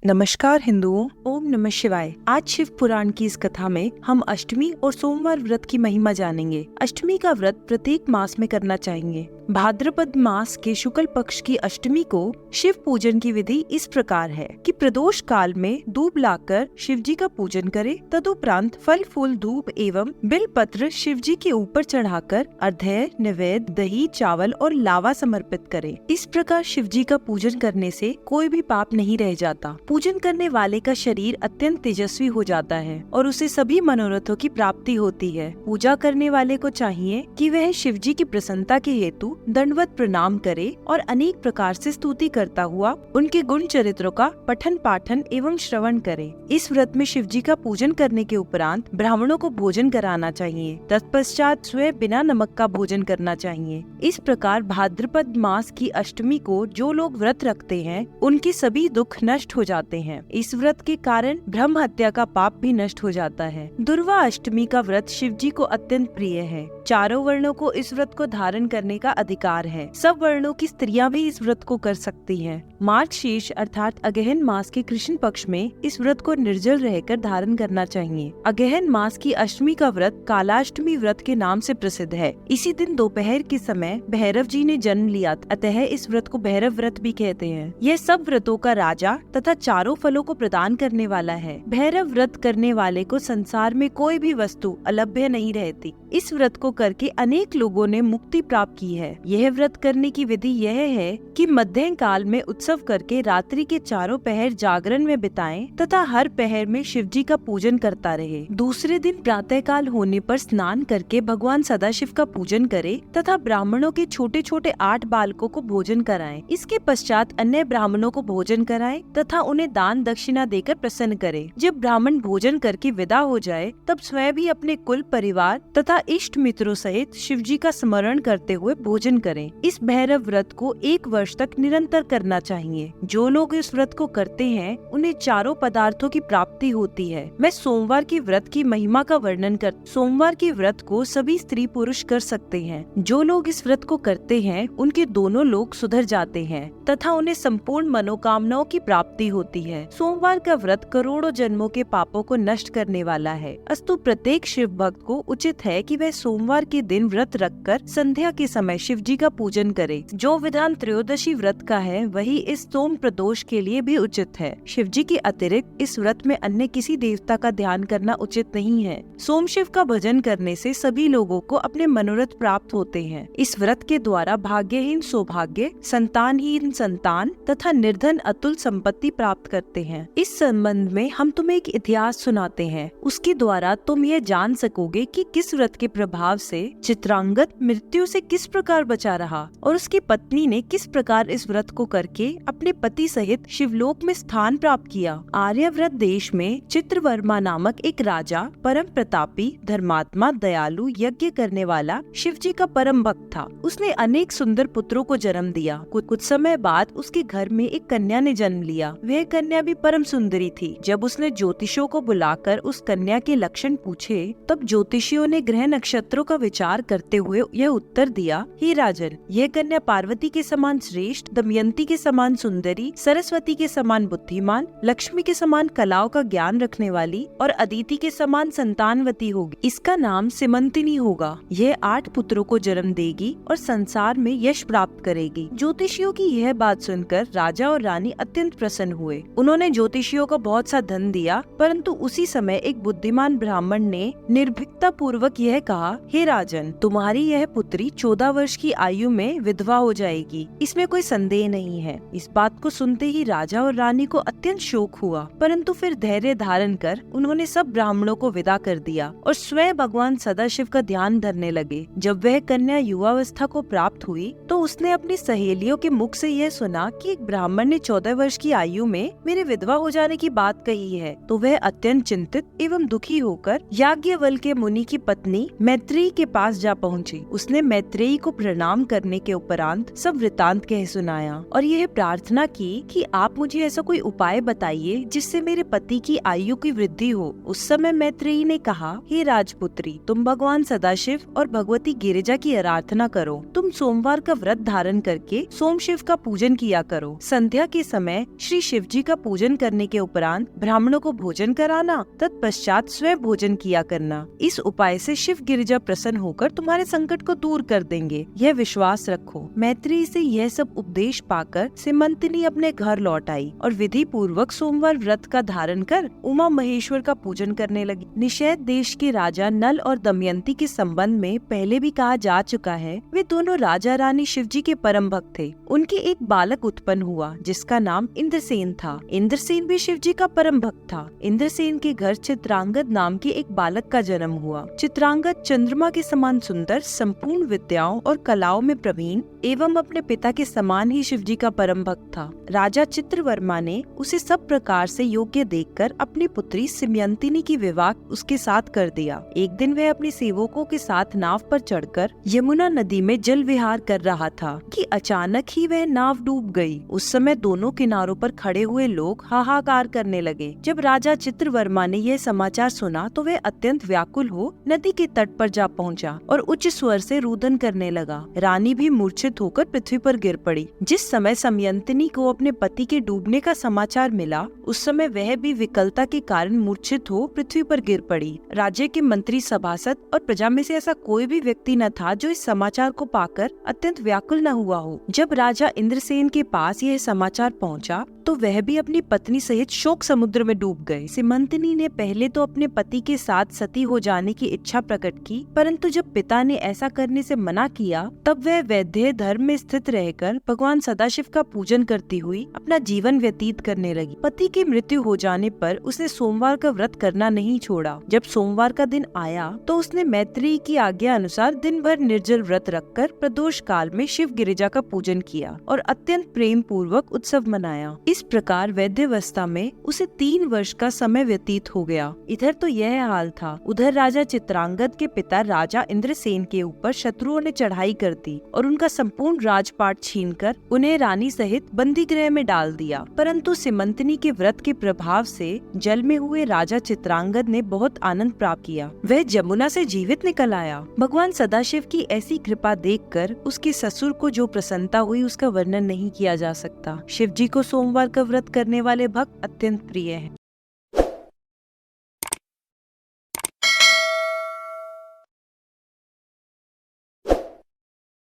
नमस्कार हिंदुओं, ओम नमः शिवाय। आज शिव पुराण की इस कथा में हम अष्टमी और सोमवार व्रत की महिमा जानेंगे। अष्टमी का व्रत प्रत्येक मास में करना चाहिए। भाद्रपद मास के शुक्ल पक्ष की अष्टमी को शिव पूजन की विधि इस प्रकार है कि प्रदोष काल में दूब लाकर शिव जी का पूजन करें। तदुपरांत फल फूल धूप एवं बिल पत्र शिव जी के ऊपर चढ़ाकर अर्घ्य, नैवेद्य, दही, चावल और लावा समर्पित करें। इस प्रकार शिव जी का पूजन करने से कोई भी पाप नहीं रह जाता। पूजन करने वाले का शरीर अत्यंत तेजस्वी हो जाता है और उसे सभी मनोरथों की प्राप्ति होती है। पूजा करने वाले को चाहिए कि वह शिव जी की प्रसन्नता के हेतु दंडवत प्रणाम करे और अनेक प्रकार से स्तुति करता हुआ उनके गुण चरित्रों का पठन पाठन एवं श्रवण करे। इस व्रत में शिव जी का पूजन करने के उपरांत ब्राह्मणों को भोजन कराना चाहिए। तत्पश्चात स्वयं बिना नमक का भोजन करना चाहिए। इस प्रकार भाद्रपद मास की अष्टमी को जो लोग व्रत रखते हैं उनके सभी दुख नष्ट हो जाते हैं। इस व्रत के कारण ब्रह्म हत्या का पाप भी नष्ट हो जाता है। दुर्वा अष्टमी का व्रत शिव जी को अत्यंत प्रिय है। चारों वर्णों को इस व्रत को धारण करने का अधिकार है। सब वर्णों की स्त्रियां भी इस व्रत को कर सकती हैं। मार्गशीर्ष अर्थात अगहन मास के कृष्ण पक्ष में इस व्रत को निर्जल रहकर धारण करना चाहिए। अगहन मास की अष्टमी का व्रत कालाष्टमी व्रत के नाम से प्रसिद्ध है। इसी दिन दोपहर के समय भैरव जी ने जन्म लिया, अतः इस व्रत को भैरव व्रत भी कहते हैं। यह सब व्रतों का राजा तथा चारों फलों को प्रदान करने वाला है। भैरव व्रत करने वाले को संसार में कोई भी वस्तु अलभ्य नहीं रहती। इस व्रत को करके अनेक लोगों ने मुक्ति प्राप्त की है। यह व्रत करने की विधि यह है कि मध्य काल में उत्सव करके रात्रि के चारों पहर जागरण में बिताएं तथा हर पहर में शिव जी का पूजन करता रहे। दूसरे दिन प्रातः काल होने पर स्नान करके भगवान सदाशिव का पूजन करे तथा ब्राह्मणों के छोटे छोटे 8 बालकों को भोजन कराएं। इसके पश्चात अन्य ब्राह्मणों को भोजन कराएं तथा उन्हें दान दक्षिणा देकर प्रसन्न करे। जब ब्राह्मण भोजन करके विदा हो जाए तब स्वयं भी अपने कुल परिवार तथा इष्ट मित्रों सहित शिव जी का स्मरण करते हुए भोजन करें। इस भैरव व्रत को 1 वर्ष तक निरंतर करना चाहिए। जो लोग इस व्रत को करते हैं उन्हें चारों पदार्थों की प्राप्ति होती है। मैं सोमवार की व्रत की महिमा का वर्णन कर सोमवार की व्रत को सभी स्त्री पुरुष कर सकते हैं। जो लोग इस व्रत को करते हैं उनके दोनों लोग सुधर जाते हैं तथा उन्हें संपूर्ण मनोकामनाओं की प्राप्ति होती है। सोमवार का व्रत करोड़ों जन्मों के पापों को नष्ट करने वाला है। अस्तु प्रत्येक शिव भक्त को उचित है कि वह सोमवार के दिन व्रत रखकर संध्या के समय शिव जी का पूजन करे। जो विधान त्रयोदशी व्रत का है वही इस सोम प्रदोष के लिए भी उचित है। शिव जी के अतिरिक्त इस व्रत में अन्य किसी देवता का ध्यान करना उचित नहीं है। सोम शिव का भजन करने से सभी लोगों को अपने मनोरथ प्राप्त होते हैं। इस व्रत के द्वारा भाग्यहीन सौभाग्य, संतानहीन संतान तथा निर्धन अतुल संपत्ति प्राप्त करते हैं। इस संबंध में हम तुम्हें एक इतिहास सुनाते हैं। उसके द्वारा तुम यह जान सकोगे कि किस व्रत के प्रभाव से चित्रांगद मृत्यु से किस प्रकार बचा रहा और उसकी पत्नी ने किस प्रकार इस व्रत को करके अपने पति सहित शिवलोक में स्थान प्राप्त किया। आर्यव्रत देश में चित्रवर्मा नामक एक राजा परम प्रतापी, धर्मात्मा, दयालु, यज्ञ करने वाला शिव जी का परम भक्त था। उसने अनेक सुंदर पुत्रों को जन्म दिया। कुछ समय बाद उसके घर में एक कन्या ने जन्म लिया। वह कन्या भी परम सुंदरी थी। जब उसने ज्योतिषियों को बुलाकर उस कन्या के लक्षण पूछे तब ज्योतिषियों ने ग्रह नक्षत्रों का विचार करते हुए यह उत्तर दिया, हे राजन, यह कन्या पार्वती के समान श्रेष्ठ, दमयंती के समान सुंदरी, सरस्वती के समान बुद्धिमान, लक्ष्मी के समान कलाओं का ज्ञान रखने वाली और अदिति के समान संतानवती होगी। इसका नाम सिमंतिनी होगा। यह 8 पुत्रों को जन्म देगी और संसार में यश प्राप्त करेगी। ज्योतिषियों की यह बात सुनकर राजा और रानी अत्यंत प्रसन्न हुए। उन्होंने ज्योतिषियों को बहुत सा धन दिया, परंतु उसी समय एक बुद्धिमान ब्राह्मण ने निर्भीकता पूर्वक यह कहा, हे राजन, तुम्हारी यह पुत्री 14 वर्ष की आयु में विधवा हो जाएगी। इसमें कोई संदेह नहीं है। इस बात को सुनते ही राजा और रानी को अत्यंत शोक हुआ, परंतु फिर धैर्य धारण कर उन्होंने सब ब्राह्मणों को विदा कर दिया और स्वयं भगवान सदाशिव का ध्यान धरने लगे। जब वह कन्या युवावस्था को प्राप्त हुई तो उसने अपनी सहेलियों के मुख से यह सुना कि एक ब्राह्मण ने 14 वर्ष की आयु में मेरे विधवा हो जाने की बात बात कही है तो वह अत्यंत चिंतित एवं दुखी होकर याज्ञवल्क्य मुनि की पत्नी मैत्रेयी के पास जा पहुँची। उसने मैत्रेयी को प्रणाम करने के उपरांत सब वृतांत कह सुनाया और यह प्रार्थना की कि आप मुझे ऐसा कोई उपाय बताइए जिससे मेरे पति की आयु की वृद्धि हो। उस समय मैत्रेयी ने कहा, हे राजपुत्री, तुम भगवान सदाशिव और भगवती गिरिजा की आराधना करो। तुम सोमवार का व्रत धारण करके सोम शिव का पूजन किया करो। संध्या के समय श्री शिव जी का पूजन करने के उपरांत ब्राह्मणों को भोजन कराना, तत्पश्चात स्वयं भोजन किया करना। इस उपाय से शिव गिरिजा प्रसन्न होकर तुम्हारे संकट को दूर कर देंगे, यह विश्वास रखो। मैत्रेयी से यह सब उपदेश पाकर सीमंतिनी अपने घर लौट आई और विधि पूर्वक सोमवार व्रत का धारण कर उमा महेश्वर का पूजन करने लगी। निषेध देश के राजा नल और दमयंती के संबंध में पहले भी कहा जा चुका है। वे दोनों राजा रानी शिवजी के परम भक्त थे। उनके एक बालक उत्पन्न हुआ जिसका नाम इंद्रसेन था। इंद्रसेन भी शिवजी का परम भक्त था। इंद्रसेन के घर चित्रांगद नाम के एक बालक का जन्म हुआ। चित्रांगद चंद्रमा के समान सुंदर, संपूर्ण विद्याओं और कलाओं में प्रवीण एवं अपने पिता के समान ही शिवजी का परम भक्त था। राजा चित्रवर्मा ने उसे सब प्रकार से योग्य देखकर अपनी पुत्री सिमयंतिनी की विवाह उसके साथ कर दिया। एक दिन वह अपने सेवकों के साथ नाव पर चढ़कर यमुना नदी में जल विहार कर रहा था कि अचानक ही वह नाव डूब गई। उस समय दोनों किनारों पर खड़े हुए लोग हाहाकार करने लगे। जब राजा चित्रवर्मा ने यह समाचार सुना तो वह अत्यंत व्याकुल हो नदी के तट पर जा पहुंचा और उच्च स्वर से रुदन करने लगा। रानी भी मूर्छित होकर पृथ्वी पर गिर पड़ी। जिस समय समयंतिनी को अपने पति के डूबने का समाचार मिला, उस समय वह भी विकलता के कारण मूर्छित हो पृथ्वी पर गिर पड़ी। राज्य के मंत्री, सभासद और प्रजा में से ऐसा कोई भी व्यक्ति न था जो इस समाचार को पाकर अत्यंत व्याकुल न हुआ हो। जब राजा इंद्रसेन के पास यह समाचार पहुंचा तो वह भी अपनी पत्नी सहित शोक समुद्र में डूब गए। सीमंतिनी ने पहले तो अपने पति के साथ सती हो जाने की इच्छा प्रकट की, परंतु जब पिता ने ऐसा करने से मना किया तब वह वैद्य धर्म में स्थित रहकर भगवान सदाशिव का पूजन करती हुई अपना जीवन व्यतीत करने लगी। पति की मृत्यु हो जाने पर उसने सोमवार का व्रत करना नहीं छोड़ा। जब सोमवार का दिन आया तो उसने मैत्रेयी की आज्ञा अनुसार दिन भर निर्जल व्रत रखकर प्रदोष काल में शिव गिरिजा का पूजन किया और अत्यंत प्रेम पूर्वक उत्सव मनाया। इस प्रकार वैद्यावस्था में उसे 3 वर्ष का समय व्यतीत हो गया। इधर तो यह हाल था, उधर राजा चित्रांगद के पिता राजा इंद्रसेन के ऊपर शत्रुओं ने चढ़ाई कर दी और उनका संपूर्ण राजपाट छीनकर उन्हें रानी सहित बंदी गृह में डाल दिया। परंतु सीमंतिनी के व्रत के प्रभाव से जल में हुए राजा चित्रांगद ने बहुत आनंद प्राप्त किया। वह जमुना से जीवित निकल आया। भगवान सदाशिव की ऐसी कृपा देखकर उसके ससुर को जो प्रसन्नता हुई उसका वर्णन नहीं किया जा सकता। शिव जी को सोमवार का व्रत करने वाले भक्त अत्यंत प्रिय हैं।